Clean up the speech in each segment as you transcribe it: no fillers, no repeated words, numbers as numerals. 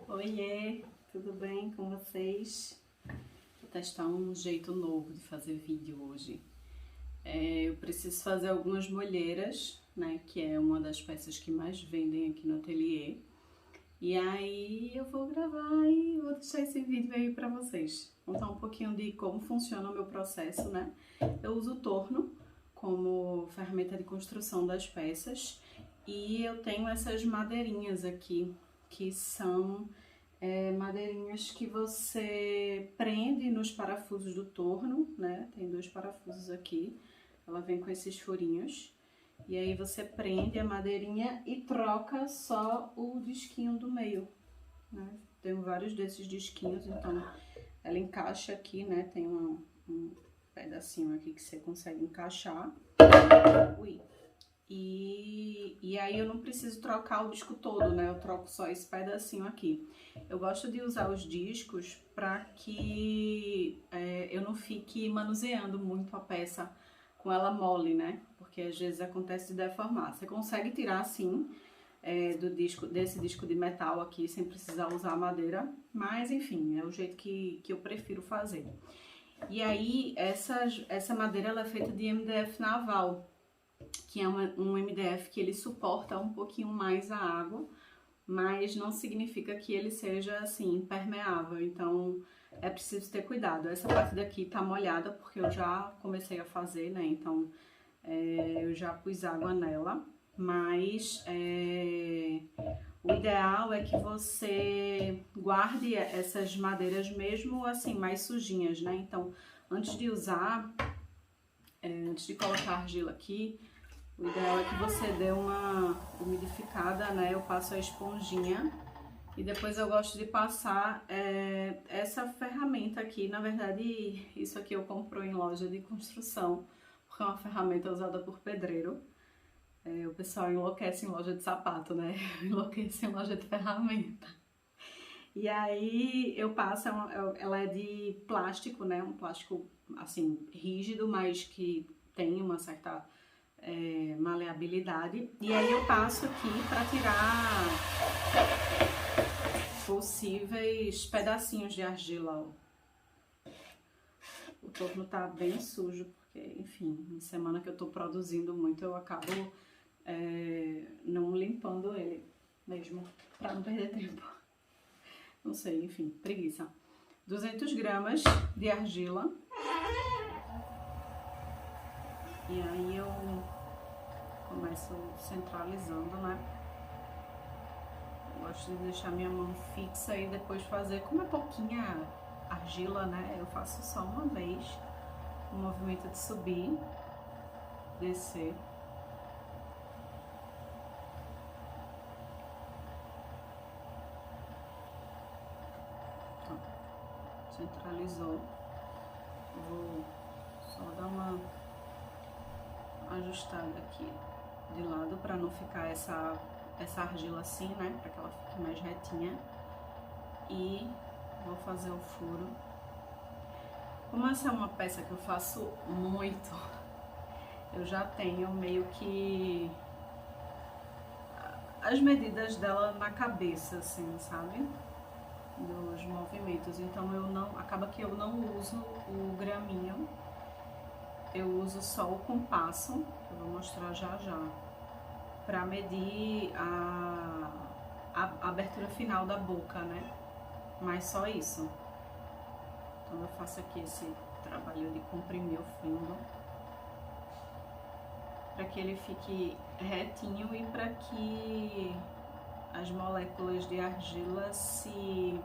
Oiê, tudo bem com vocês? Vou testar um jeito novo de fazer vídeo hoje. Eu preciso fazer algumas molheiras, né, que é uma das peças que mais vendem aqui no ateliê. E aí eu vou gravar e vou deixar esse vídeo aí pra vocês. Contar um pouquinho de como funciona o meu processo, né? Eu uso o torno como ferramenta de construção das peças e eu tenho essas madeirinhas aqui, que são madeirinhas que você prende nos parafusos do torno, né? Tem 2 parafusos aqui, ela vem com esses furinhos. E aí você prende a madeirinha e troca só o disquinho do meio, né? Tenho vários desses disquinhos, então ela encaixa aqui, né? Tem um pedacinho aqui que você consegue encaixar. Ui. E aí eu não preciso trocar o disco todo, né? Eu troco só esse pedacinho aqui. Eu gosto de usar os discos para que eu não fique manuseando muito a peça com ela mole, né? Porque às vezes acontece de deformar. Você consegue tirar assim desse disco de metal aqui sem precisar usar a madeira, mas enfim, é o jeito que eu prefiro fazer. E aí essa madeira ela é feita de MDF naval, que é um MDF que ele suporta um pouquinho mais a água, mas não significa que ele seja assim impermeável, então é preciso ter cuidado. Essa parte daqui tá molhada porque eu já comecei a fazer, né, então eu já pus água nela, mas o ideal é que você guarde essas madeiras mesmo assim mais sujinhas, né, então antes de usar, antes de colocar argila aqui, o ideal é que você dê uma umidificada, né? Eu passo a esponjinha e depois eu gosto de passar essa ferramenta aqui. Na verdade, isso aqui eu compro em loja de construção, porque é uma ferramenta usada por pedreiro. O pessoal enlouquece em loja de sapato, né? Enlouquece em loja de ferramenta. E aí eu passo, ela é de plástico, né? Um plástico assim rígido, mas que tem uma certa maleabilidade. E aí eu passo aqui para tirar possíveis pedacinhos de argila. O torno tá bem sujo, porque, enfim, na semana que eu tô produzindo muito, eu acabo não limpando ele mesmo, para não perder tempo. Não sei, enfim, preguiça. 200 gramas de argila. E aí eu começo centralizando, né? Eu gosto de deixar minha mão fixa e depois fazer, como é pouquinha argila, né? Eu faço só uma vez o movimento de subir, descer. Ó, centralizou. Vou só dar uma ajustada aqui de lado para não ficar essa argila assim, né? Para que ela fique mais retinha. E vou fazer o furo. Como essa é uma peça que eu faço muito, eu já tenho meio que as medidas dela na cabeça, assim, sabe? Dos movimentos. Então acaba que eu não uso o graminho. Eu uso só o compasso, que eu vou mostrar já já, para medir a abertura final da boca, né? Mas só isso. Então eu faço aqui esse trabalho de comprimir o fundo, para que ele fique retinho e para que as moléculas de argila se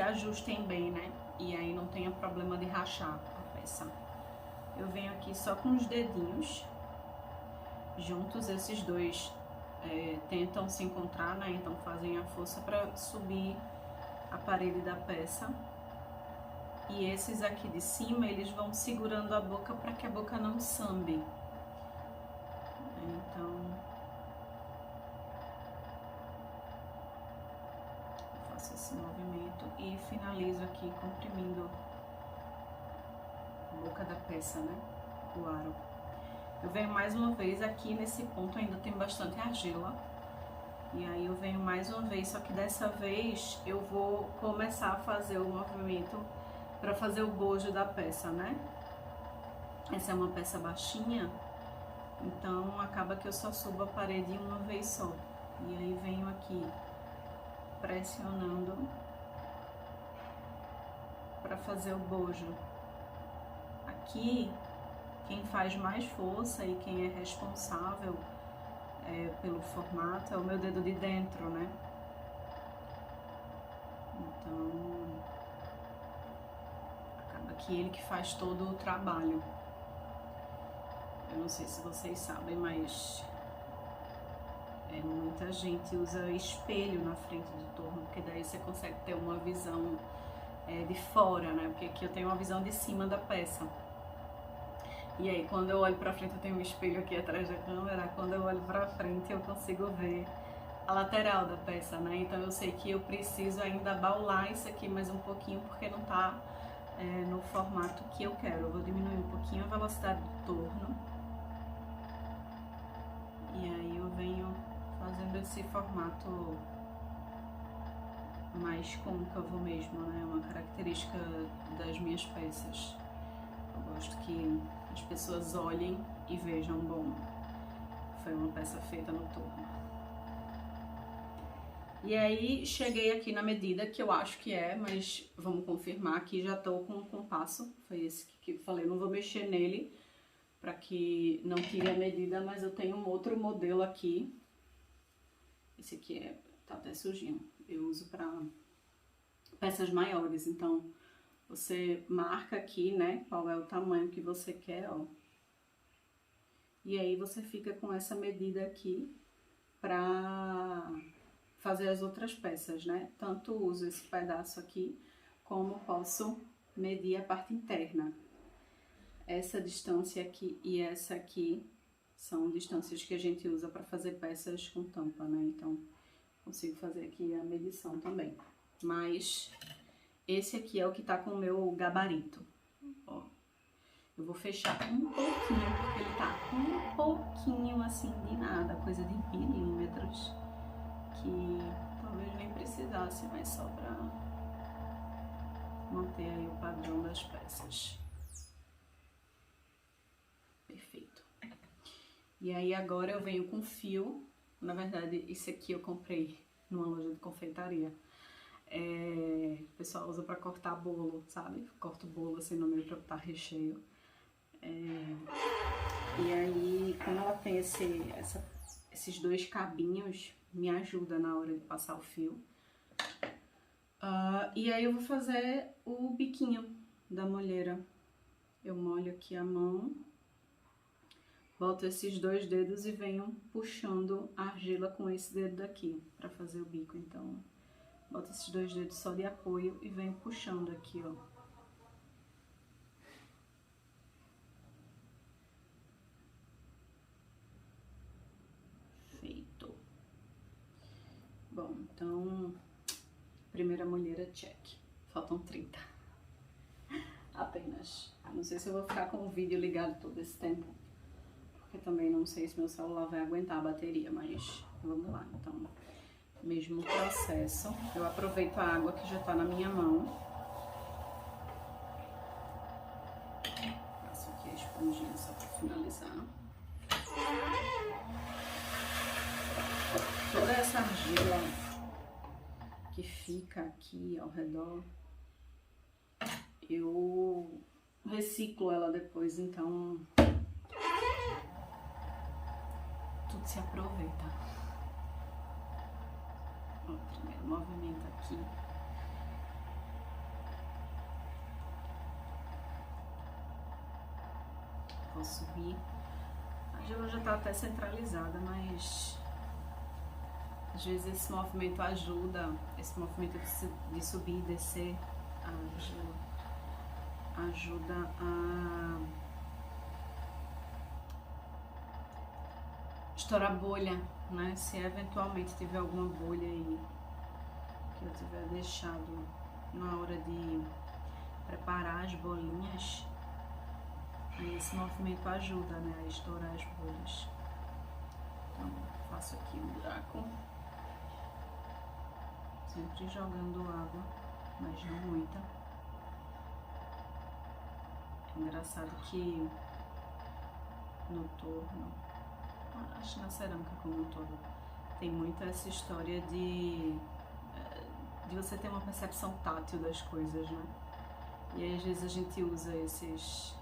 ajustem bem, né? E aí não tenha problema de rachar a peça. Eu venho aqui só com os dedinhos juntos, esses dois tentam se encontrar, né? Então fazem a força para subir a parede da peça. E esses aqui de cima, eles vão segurando a boca para que a boca não sambe. Então, eu faço esse movimento e finalizo aqui comprimindo a boca da peça, né? O aro. Eu venho mais uma vez aqui nesse ponto, ainda tem bastante argila. E aí eu venho mais uma vez, só que dessa vez eu vou começar a fazer o movimento para fazer o bojo da peça, né? Essa é uma peça baixinha, então acaba que eu só subo a parede uma vez só. E aí venho aqui pressionando para fazer o bojo. Aqui, quem faz mais força e quem é responsável pelo formato é o meu dedo de dentro, né? Então, acaba que ele que faz todo o trabalho. Eu não sei se vocês sabem, mas muita gente usa espelho na frente do torno, porque daí você consegue ter uma visão de fora, né? Porque aqui eu tenho uma visão de cima da peça. E aí, quando eu olho pra frente, eu tenho um espelho aqui atrás da câmera, quando eu olho pra frente, eu consigo ver a lateral da peça, né? Então eu sei que eu preciso ainda baular isso aqui mais um pouquinho, porque não tá no formato que eu quero. Eu vou diminuir um pouquinho a velocidade do torno. E aí eu venho fazendo esse formato mais côncavo mesmo, né? Uma característica das minhas peças. Eu gosto que as pessoas olhem e vejam, bom, foi uma peça feita no torno. E aí cheguei aqui na medida que eu acho que mas vamos confirmar. Aqui já tô com o compasso, foi esse que eu falei, eu não vou mexer nele para que não tire a medida, mas eu tenho um outro modelo aqui. Esse aqui tá até sujinho, eu uso para peças maiores, então você marca aqui, né, qual é o tamanho que você quer, ó. E aí você fica com essa medida aqui pra fazer as outras peças, né? Tanto uso esse pedaço aqui, como posso medir a parte interna. Essa distância aqui e essa aqui são distâncias que a gente usa para fazer peças com tampa, né? Então, consigo fazer aqui a medição também. Mas esse aqui é o que tá com o meu gabarito, ó. Eu vou fechar um pouquinho, porque ele tá um pouquinho assim de nada, coisa de milímetros, que talvez nem precisasse, mas só pra manter aí o padrão das peças. Perfeito. E aí agora eu venho com fio, na verdade esse aqui eu comprei numa loja de confeitaria. O pessoal usa pra cortar bolo, sabe? Corta o bolo assim no meio pra botar recheio. E aí, como ela tem esses dois cabinhos, me ajuda na hora de passar o fio. E aí eu vou fazer o biquinho da molheira. Eu molho aqui a mão, boto esses dois dedos e venho puxando a argila com esse dedo daqui pra fazer o bico. Então, boto esses dois dedos só de apoio e venho puxando aqui, ó. Feito. Bom, então, primeira molheira check. Faltam 30. Apenas. Não sei se eu vou ficar com o vídeo ligado todo esse tempo, porque também não sei se meu celular vai aguentar a bateria, mas vamos lá. Então, mesmo processo, eu aproveito a água que já tá na minha mão. Passo aqui a esponjinha só pra finalizar. Toda essa argila que fica aqui ao redor, eu reciclo ela depois, então tudo se aproveita. Ó, primeiro movimento aqui. Vou subir. A argila já tá até centralizada, mas às vezes esse movimento ajuda, esse movimento de subir e descer a argila ajuda a estourar bolha, né? Se eventualmente tiver alguma bolha aí que eu tiver deixado na hora de preparar as bolinhas, aí esse movimento ajuda, né, a estourar as bolhas. Então, faço aqui um buraco, sempre jogando água, mas não muita. É engraçado que no torno, acho que na cerâmica como um todo, tem muito essa história de você ter uma percepção tátil das coisas, né? E aí, às vezes a gente usa esses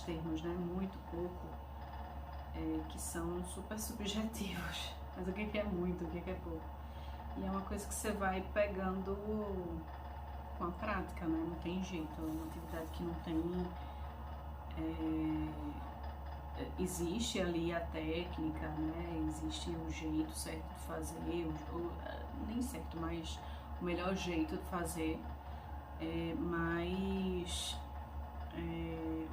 termos, né, muito pouco, que são super subjetivos. Mas o que é muito, o que é pouco? E é uma coisa que você vai pegando com a prática, né? Não tem jeito, é uma atividade que não tem... existe ali a técnica, né? Existe o jeito certo de fazer, nem certo, mas o melhor jeito de fazer, mas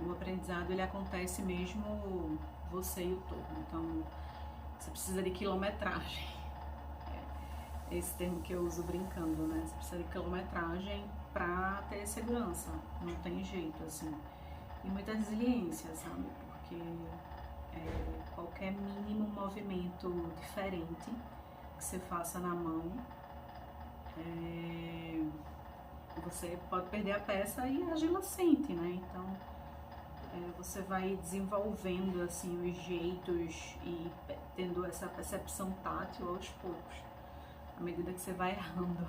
o aprendizado ele acontece mesmo você e o todo. Então você precisa de quilometragem, é esse termo que eu uso brincando, né? Você precisa de quilometragem para ter segurança, não tem jeito assim, e muita resiliência, sabe? Porque qualquer mínimo movimento diferente que você faça na mão, você pode perder a peça e a argila sente, né? Então você vai desenvolvendo assim os jeitos e tendo essa percepção tátil aos poucos, à medida que você vai errando.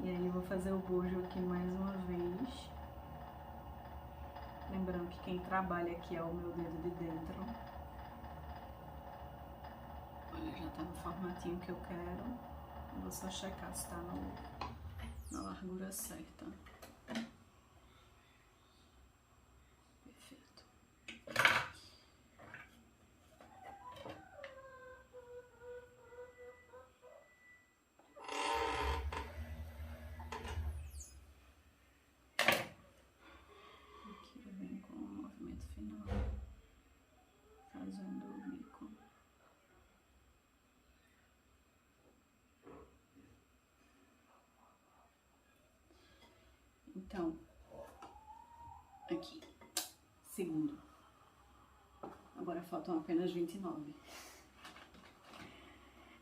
E aí eu vou fazer o bojo aqui mais uma vez. Lembrando que quem trabalha aqui é o meu dedo de dentro. Olha, já tá no formatinho que eu quero. Vou só checar se tá na largura certa. Perfeito. Aqui vem com o movimento final, fazendo o bico. Então, aqui, segundo. Agora faltam apenas 29.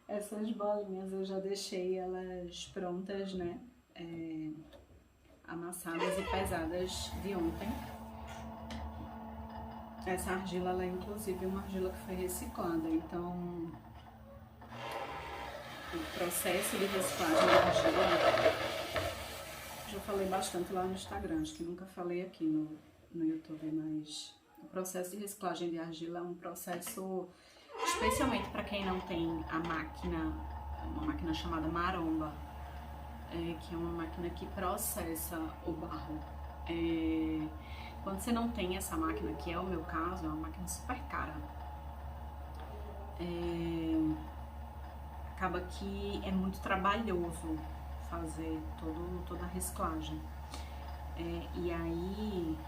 Essas bolinhas eu já deixei elas prontas, né? Amassadas e pesadas de ontem. Essa argila, ela é inclusive uma argila que foi reciclada, então o processo de reciclagem da argila, já falei bastante lá no Instagram, acho que nunca falei aqui no YouTube, mas o processo de reciclagem de argila é um processo, especialmente para quem não tem a máquina, uma máquina chamada maromba, que é uma máquina que processa o barro. Quando você não tem essa máquina, que é o meu caso, é uma máquina super cara, acaba que é muito trabalhoso fazer toda a reciclagem. E aí,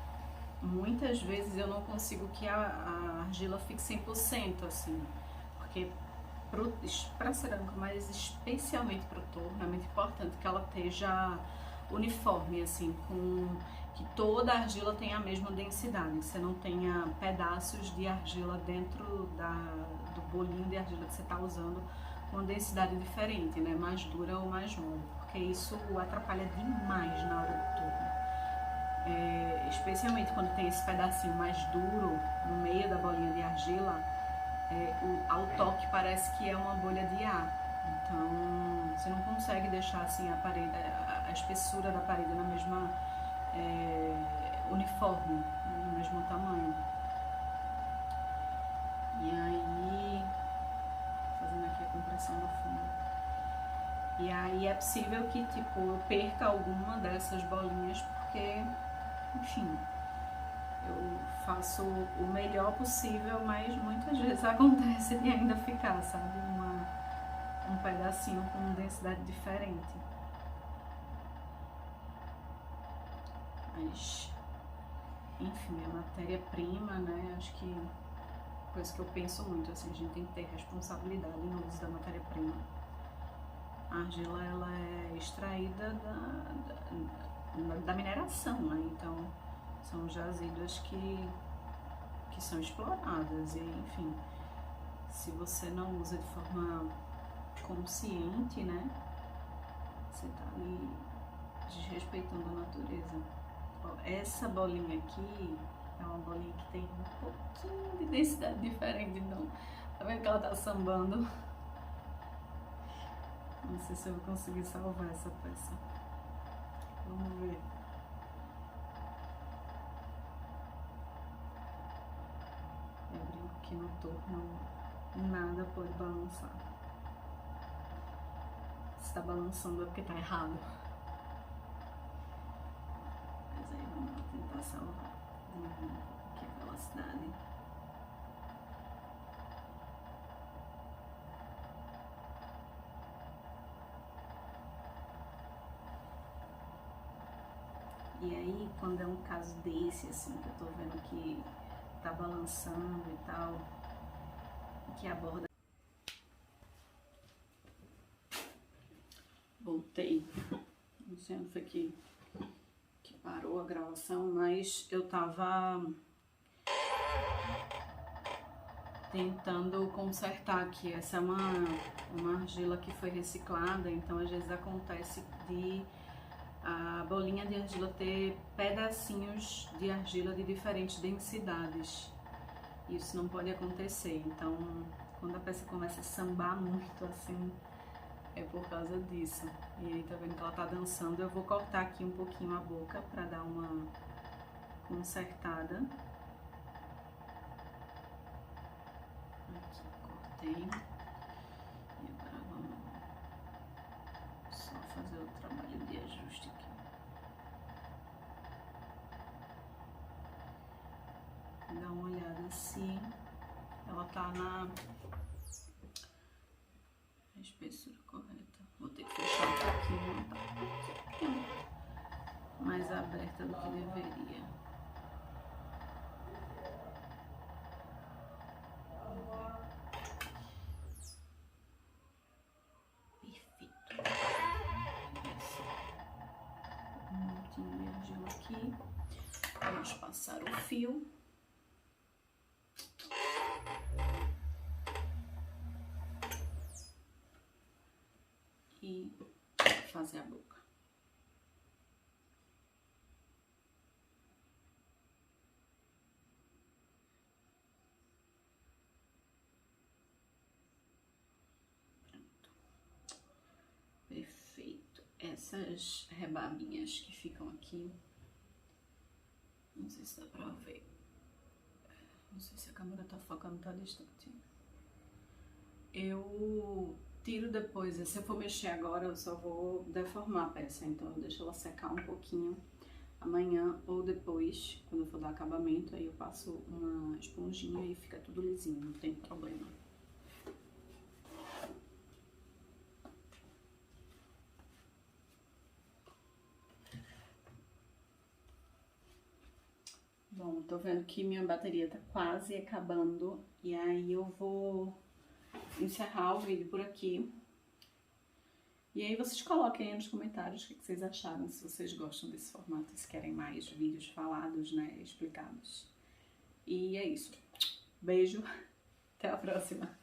muitas vezes eu não consigo que a argila fique 100%, assim, porque para cerâmica, mas especialmente para o torno, é muito importante que ela esteja uniforme, assim, que toda a argila tenha a mesma densidade, que você não tenha pedaços de argila dentro do bolinho de argila que você está usando com uma densidade diferente, né, mais dura ou mais mole, porque isso atrapalha demais na hora do torno. Especialmente quando tem esse pedacinho mais duro no meio da bolinha de argila, ao toque parece que é uma bolha de ar, então você não consegue deixar assim a espessura da parede na mesma uniforme, no mesmo tamanho. E aí, fazendo aqui a compressão do fundo, e aí é possível que tipo eu perca alguma dessas bolinhas, porque, enfim, eu faço o melhor possível, mas muitas vezes acontece de ainda ficar, sabe, um pedacinho com densidade diferente. Mas, enfim, é matéria-prima, né? Acho que coisa que eu penso muito, assim, a gente tem que ter responsabilidade no uso da matéria-prima. A argila, ela é extraída da mineração, né? Então, são são jazidas que são exploradas e, enfim, se você não usa de forma consciente, né, você tá ali desrespeitando a natureza. Ó, essa bolinha aqui é uma bolinha que tem um pouquinho de densidade diferente, então, tá vendo que ela tá sambando? Não sei se eu vou conseguir salvar essa peça. Vamos ver. Eu brinco que no torno nada pode balançar. Se tá balançando é porque tá errado. Mas aí vamos lá tentar salvar. Aqui a velocidade. E aí, quando é um caso desse, assim, que eu tô vendo que tá balançando e tal, que a borda... Voltei. Não sei onde foi que parou a gravação, mas eu tava tentando consertar aqui. Essa é uma argila que foi reciclada, então às vezes acontece de a bolinha de argila ter pedacinhos de argila de diferentes densidades. Isso não pode acontecer, então quando a peça começa a sambar muito assim, é por causa disso. E aí tá vendo que ela tá dançando. Eu vou cortar aqui um pouquinho a boca pra dar uma consertada. Aqui, cortei. E agora vamos só fazer o trabalho de ajuste aqui. Dá uma olhada se ela tá na espessura correta. Vou ter que fechar um pouquinho, tá um pouquinho mais aberta do que deveria. Perfeito. Um montinho de argila aqui. Vamos passar o fio. E fazer a boca. Pronto. Perfeito. Essas rebabinhas que ficam aqui, não sei se dá pra ver. Não sei se a câmera tá focando, tá distante. Eu tiro depois, se eu for mexer agora eu só vou deformar a peça, então eu deixo ela secar um pouquinho amanhã ou depois, quando eu for dar acabamento, aí eu passo uma esponjinha e fica tudo lisinho, não tem problema. Bom, tô vendo que minha bateria tá quase acabando e aí eu vou encerrar o vídeo por aqui. E aí vocês coloquem aí nos comentários o que vocês acharam, se vocês gostam desse formato, se querem mais vídeos falados, né, explicados. E é isso. Beijo, até a próxima.